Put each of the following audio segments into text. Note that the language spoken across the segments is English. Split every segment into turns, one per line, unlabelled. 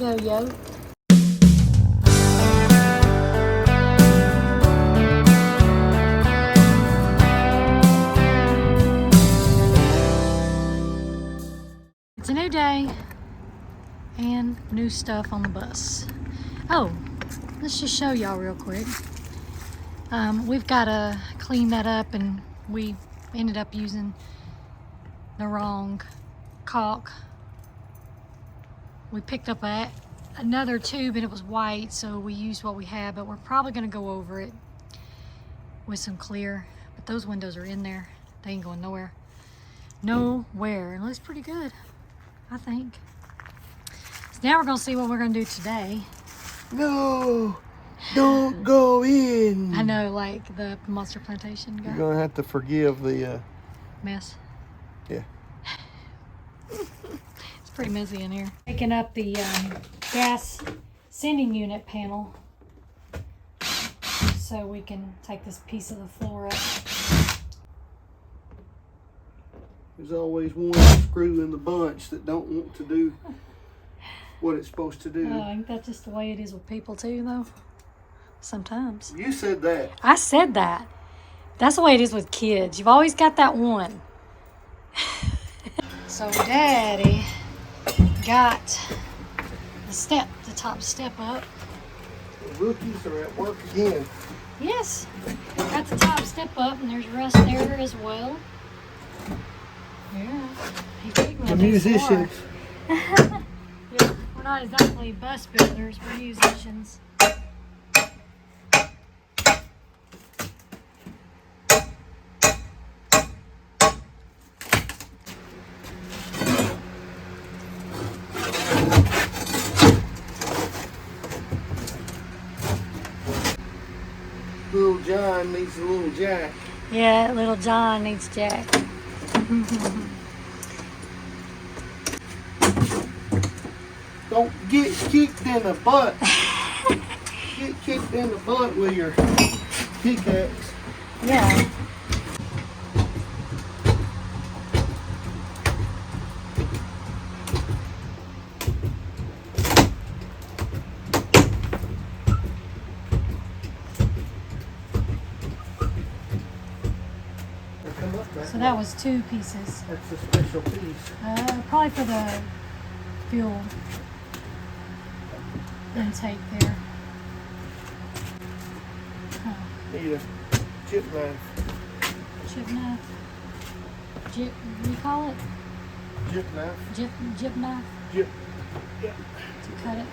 go, yo. It's a new day and new stuff on the bus. Oh, let's just show y'all real quick. We've got to clean that up, and we ended up using the wrong caulk. We picked up another tube and it was white, so we used what we had, but we're probably going to go over it with some clear. But those windows are in there. They ain't going nowhere. Nowhere. It looks pretty good, I think. So now we're going to see what we're going to do today.
No, don't go in.
I know, like the Monster Plantation guy.
You're going to have to forgive the...
Mess.
Yeah.
It's pretty messy in here. Taking up the gas sending unit panel so we can take this piece of the floor up.
There's always one screw in the bunch that don't want to do what it's supposed to do.
Ain't that just the way it is with people too, though? Sometimes.
You said that.
I said that. That's the way it is with kids. You've always got that one. So Daddy got the top step up.
The rookies are at work again.
Yes, got the top step up, and there's rust there as well. Yeah,
The musicians.
Yeah, we're not exactly bus builders, we're musicians.
Little John needs a little jack.
Yeah, little John needs Jack.
Don't get kicked in the butt. Get kicked in the butt with your pickaxe.
Yeah. So that was 2 pieces.
That's a special piece.
Probably for the fuel intake there. Oh,
Need a chip knife.
chip knife. What do you call it?
Chip knife.
Jib knife
Chip. Yeah.
to cut it.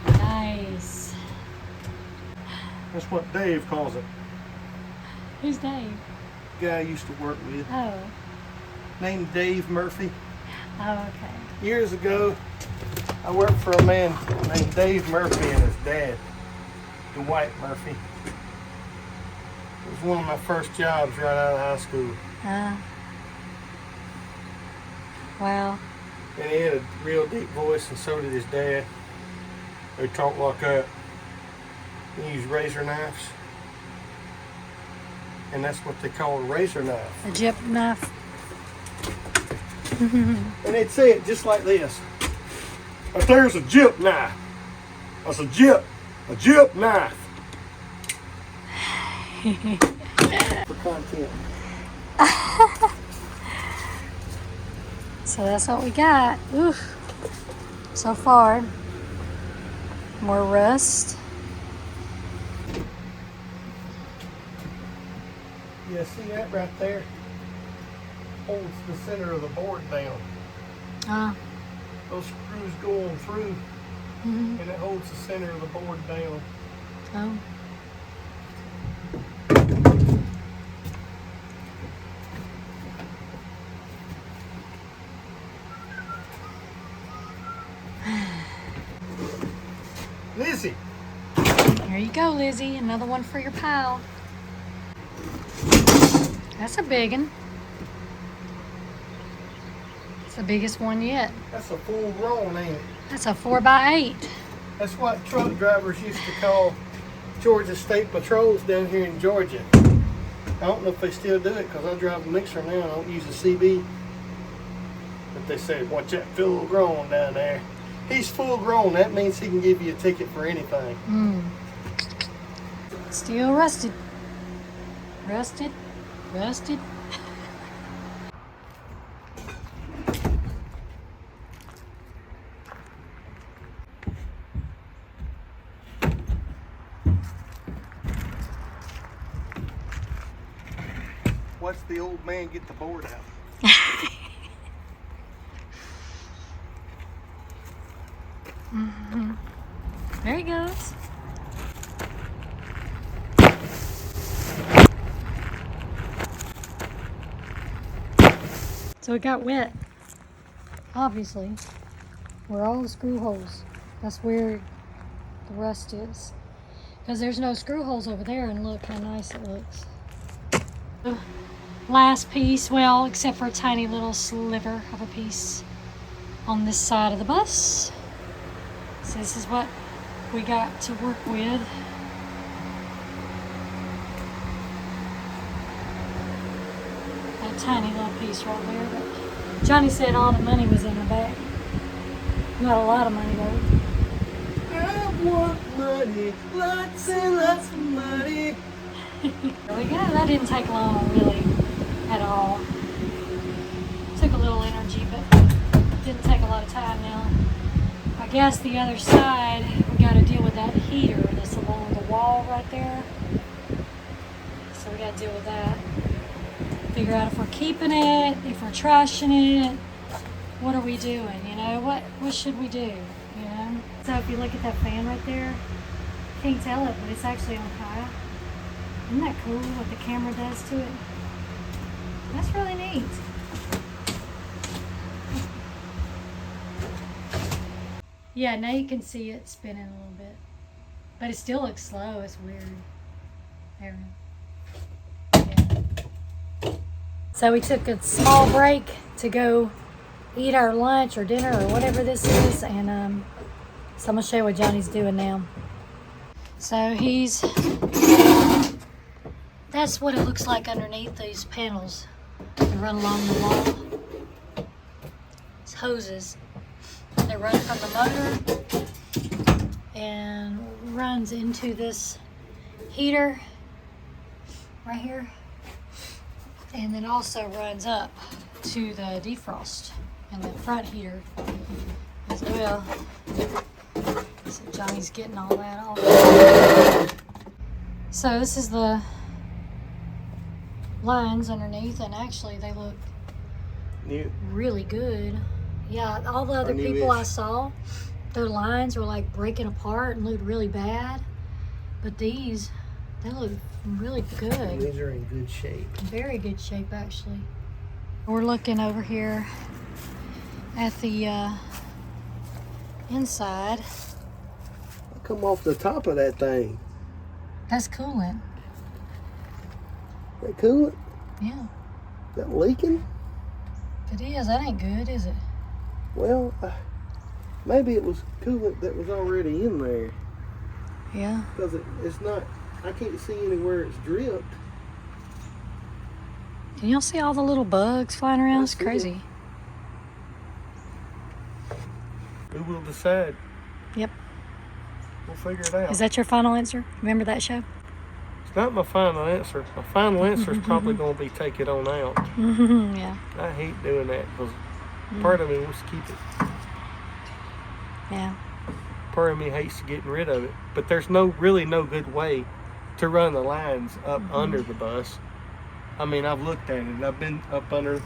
Nice.
That's what Dave calls it.
Who's Dave?
Guy I used to work with.
Oh.
Named Dave Murphy.
Oh, okay.
Years ago, I worked for a man named Dave Murphy and his dad, Dwight Murphy. It was one of my first jobs right out of high school.
Wow.
And he had a real deep voice, and so did his dad. They talked like that. He used razor knives. And that's what they call a razor knife.
A jib knife.
And they'd say it just like this. But there's a jib knife. That's a jib knife. For content.
So that's what we got. Oof. So far. More rust.
Yeah, see that right there? Holds the center of the board down. Those screws go on through, and it holds the center of the board down.
Oh.
Lizzie!
Here you go, Lizzie. Another one for your pal. That's a big one. It's the biggest one yet.
That's a full grown, ain't it?
That's a 4x8.
That's what truck drivers used to call Georgia State Patrols down here in Georgia. I don't know if they still do it because I drive a mixer now. I don't use a CB. But they said, watch that full grown down there. He's full grown. That means he can give you a ticket for anything.
Still rusted. Rusted. Rusted.
Watch the old man get the board out.
There he goes. So it got wet, obviously, where all the screw holes. That's where the rust is. Because there's no screw holes over there, and look how nice it looks. The last piece, well, except for a tiny little sliver of a piece on this side of the bus. So this is what we got to work with. That tiny little piece right there. But Johnny said all the money was in the bag. Not a lot of money though.
I want money, lots and lots of money.
There we go. That didn't take long, really, at all. Took a little energy, but didn't take a lot of time now. I guess the other side, we got to deal with that heater that's along the wall right there. So we got to deal with that. Figure out if we're keeping it, if we're trashing it. What are we doing? You know, what should we do? You know. So if you look at that fan right there, you can't tell it, but it's actually on high. Isn't that cool what the camera does to it? That's really neat. Yeah, now you can see it spinning a little bit. But it still looks slow. It's weird. There. Yeah. So we took a small break to go eat our lunch or dinner or whatever this is. And so I'm going to show you what Johnny's doing now. So that's what it looks like underneath these panels that run along the wall. It's hoses. They run from the motor and runs into this heater right here, and then also runs up to the defrost and the front heater as well. So Johnny's getting all that off. So this is the lines underneath, and actually they look really good. Yeah, all the other people I saw, their lines were like breaking apart and looked really bad. But these, they look really good.
These are in good shape.
Very good shape, actually. We're looking over here at the inside.
I come off the top of that thing.
That's coolant.
That coolant?
Yeah.
Is that leaking?
If it is, that ain't good, is it?
Well, maybe it was coolant that was already in there.
Yeah.
Because it's not, I can't see anywhere it's dripped.
Can y'all see all the little bugs flying around? It's crazy.
We will decide.
Yep.
We'll figure it out.
Is that your final answer? Remember that show?
It's not my final answer. My final answer is probably going to be take it on out.
Yeah.
I hate doing that because part of me wants to keep it.
Yeah.
Part of me hates getting rid of it. But there's really no good way to run the lines up under the bus. I mean, I've looked at it. And I've been up under,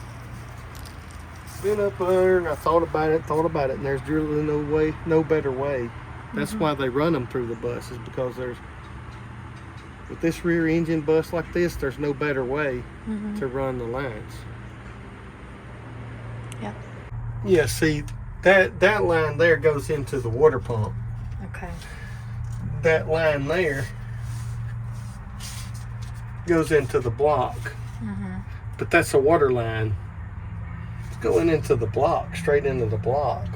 and I thought about it, and there's really no better way. That's why they run them through the bus, is because with this rear engine bus like this, there's no better way to run the lines.
Yep.
Yeah, see, that line there goes into the water pump.
Okay.
That line there goes into the block. But that's a water line. It's going into the block, straight into the block.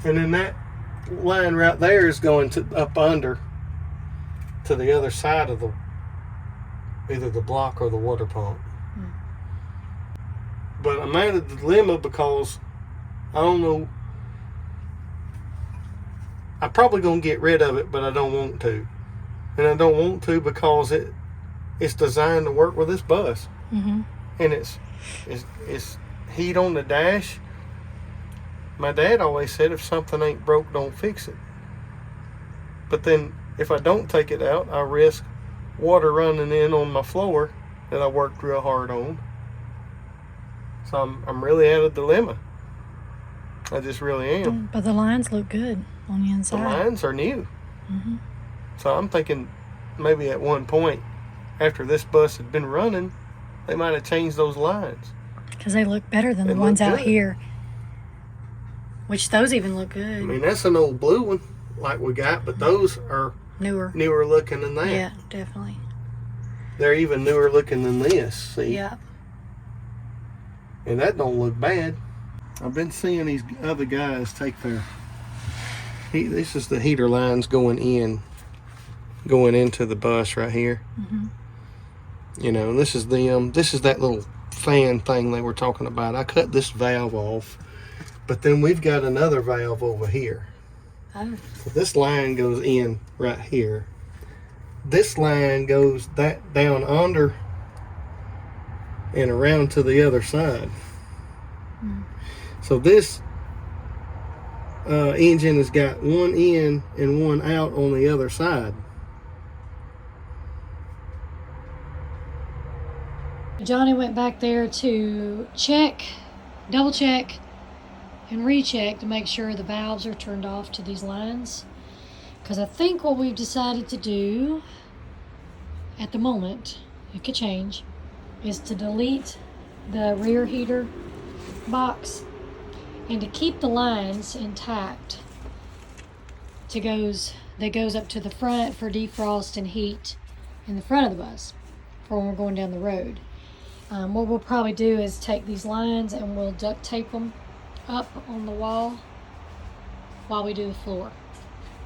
And then that line right there is going to up under to the other side of either the block or the water pump. But I'm at a dilemma because I don't know. I'm probably gonna get rid of it, but I don't want to. And I don't want to because it's designed to work with this bus. And it's heat on the dash. My dad always said, if something ain't broke, don't fix it. But then if I don't take it out, I risk water running in on my floor that I worked real hard on. So I'm really at a dilemma. I just really am.
But the lines look good on the inside.
The lines are new. So I'm thinking maybe at one point after this bus had been running, they might have changed those lines.
Because they look better than the ones out here. Which those even look good.
I mean, that's an old blue one like we got, but those are newer looking than that.
Yeah, definitely.
They're even newer looking than this, see?
Yeah.
And that don't look bad. I've been seeing these other guys take their... This is the heater lines going into the bus right here. You know, this is that little fan thing they were talking about. I cut this valve off, but then we've got another valve over here. So this line goes in right here. This line goes down under and around to the other side. So this engine has got one in and one out on the other side.
Johnny went back there to check, double check, and recheck to make sure the valves are turned off to these lines. Because I think what we've decided to do at the moment, it could change, is to delete the rear heater box and to keep the lines intact that goes up to the front for defrost and heat in the front of the bus for when we're going down the road. What we'll probably do is take these lines and we'll duct tape them up on the wall while we do the floor.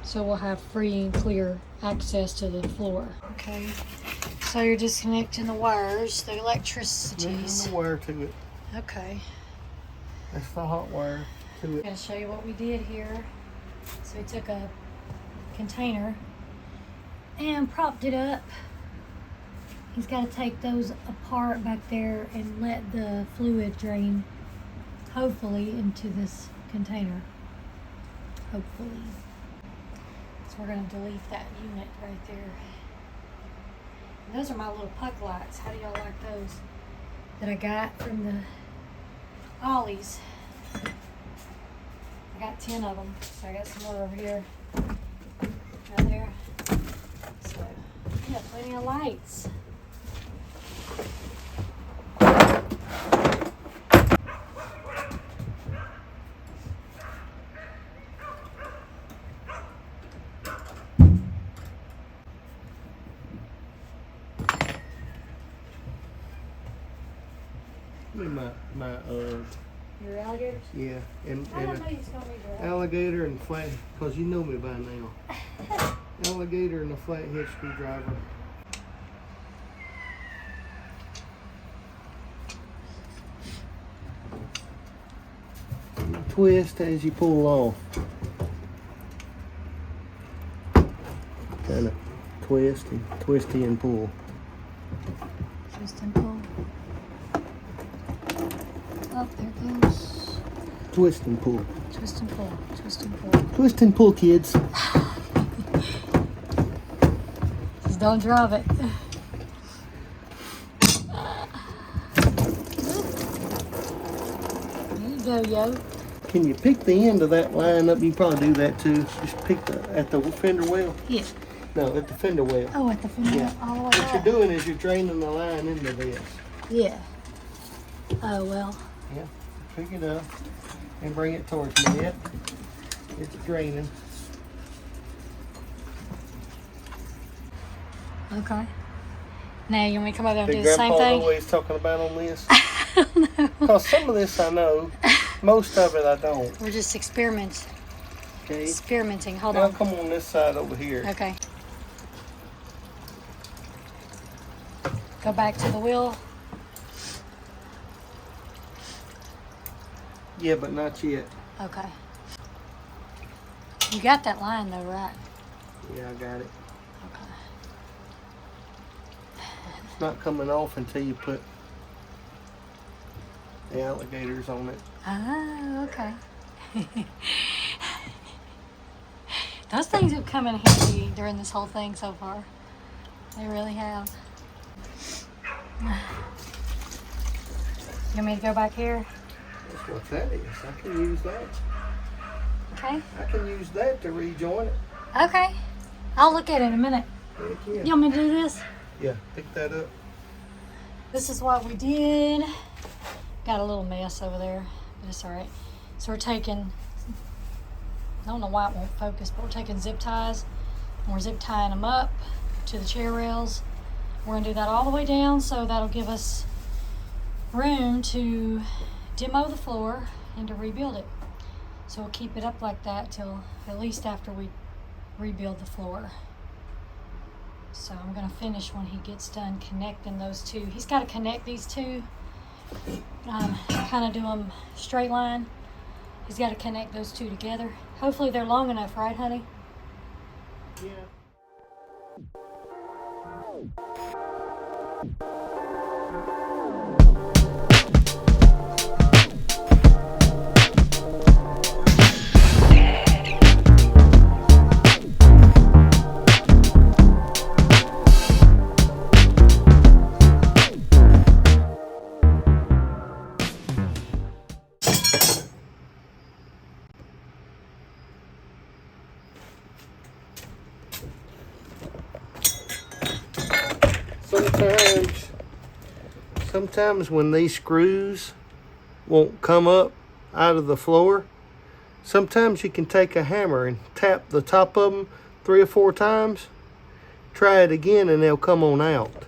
So we'll have free and clear access to the floor. Okay, so you're disconnecting the wires, the electricities.
There's no wire to it.
Okay.
That's the hot wire to
I'm
it.
going to show you what we did here. So we took a container and propped it up. He's got to take those apart back there and let the fluid drain, hopefully, into this container. Hopefully. So we're going to delete that unit right there. And those are my little puck lights. How do y'all like those? That I got from the Ollie's. I got 10 of them. So I got some more over here. Right there. So, yeah, plenty of lights. Your alligators?
Yeah, and
I don't know you was gonna need your
alligator and flat, because you know me by now. Alligator and a flathead screwdriver. You twist as you pull off. Kind of twisty and pull.
Twist and pull. Oh, there goes.
Twist and pull.
Twist and pull. Twist and pull.
Twist and pull, kids.
Just don't drop it. There you go, yo.
Can you pick the end of that line up? You probably do that too. Just pick at the fender well.
Yeah.
No, at the fender well.
Oh, at the fender.
Yeah.
All the way
What
up.
you're doing is you're draining the line into this.
Yeah. Oh, well.
Yeah. Pick it up and bring it towards me. Yep. It's draining.
Okay. Now, you want me to come over there and
Did
do the same
Grandpa
thing?
know what he's talking about on this?
No.
Because some of this I know. Most of it I don't.
We're just experimenting.
Okay.
Hold
Now
on.
come on this side over here.
Okay. Go back to the wheel.
Yeah, but not yet.
Okay. You got that line though, right?
Yeah, I got it.
Okay.
It's not coming off until you put the alligators on it.
Ah, okay. Those things have come in handy during this whole thing so far. They really have. You want me to go back here?
That's what that is. I can use that.
Okay.
I can use that to rejoin it.
Okay. I'll look at it in a minute.
Yeah.
You want me to do this?
Yeah, pick that up.
This is what we did. Got a little mess over there, but it's all right. So we're taking, I don't know why it won't focus, but we're taking zip ties and we're zip tying them up to the chair rails. We're gonna do that all the way down, so that'll give us room to demo the floor and to rebuild it. So we'll keep it up like that till at least after we rebuild the floor. So I'm gonna finish when he gets done connecting those two. He's gotta connect these two, kind of do them straight line. He's gotta connect those two together. Hopefully they're long enough, right, honey?
Yeah. Sometimes when these screws won't come up out of the floor, sometimes you can take a hammer and tap the top of them 3 or 4 times. Try it again and they'll come on out.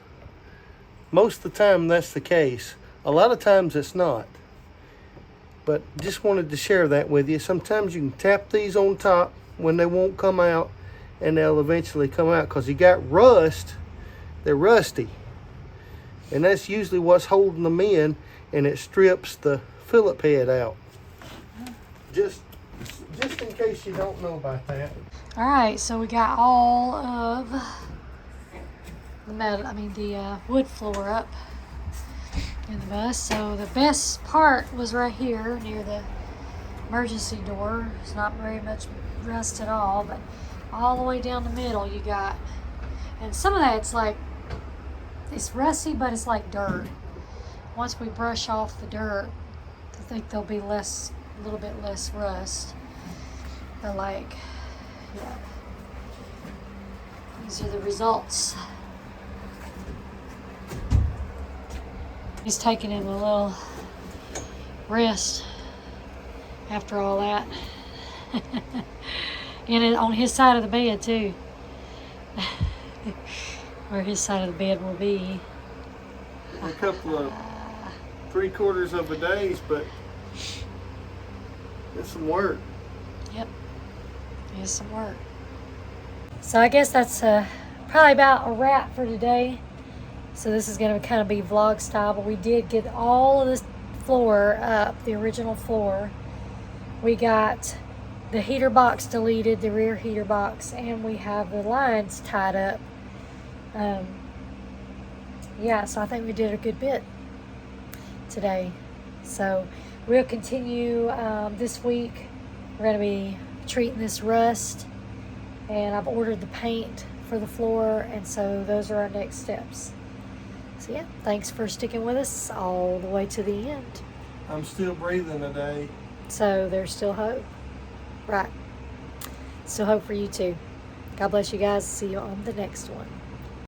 Most of the time that's the case. A lot of times it's not. But just wanted to share that with you. Sometimes you can tap these on top when they won't come out, and they'll eventually come out because you got rust. They're rusty. And that's usually what's holding them in, and it strips the Phillip head out. Just in case you don't know about that.
All right, so we got all of the metal, the wood floor up in the bus. So the best part was right here near the emergency door. It's not very much rust at all, but all the way down the middle you got, and some of that it's rusty, but it's like dirt. Once we brush off the dirt, I think there'll be a little bit less rust. But yeah, these are the results. He's taking him a little rest after all that. And on his side of the bed too. Where his side of the bed will be.
A couple of 3/4 of a days, but it's some work.
Yep, it's some work. So I guess that's probably about a wrap for today. So this is going to kind of be vlog style, but we did get all of this floor up, the original floor. We got the heater box deleted, the rear heater box, and we have the lines tied up. Yeah, so I think we did a good bit today. So we'll continue this week. We're going to be treating this rust, and I've ordered the paint for the floor, and so those are our next steps. So yeah, thanks for sticking with us all the way to the end.
I'm still breathing today.
So there's still hope. Right. Still hope for you too. God bless you guys. See you on the next one.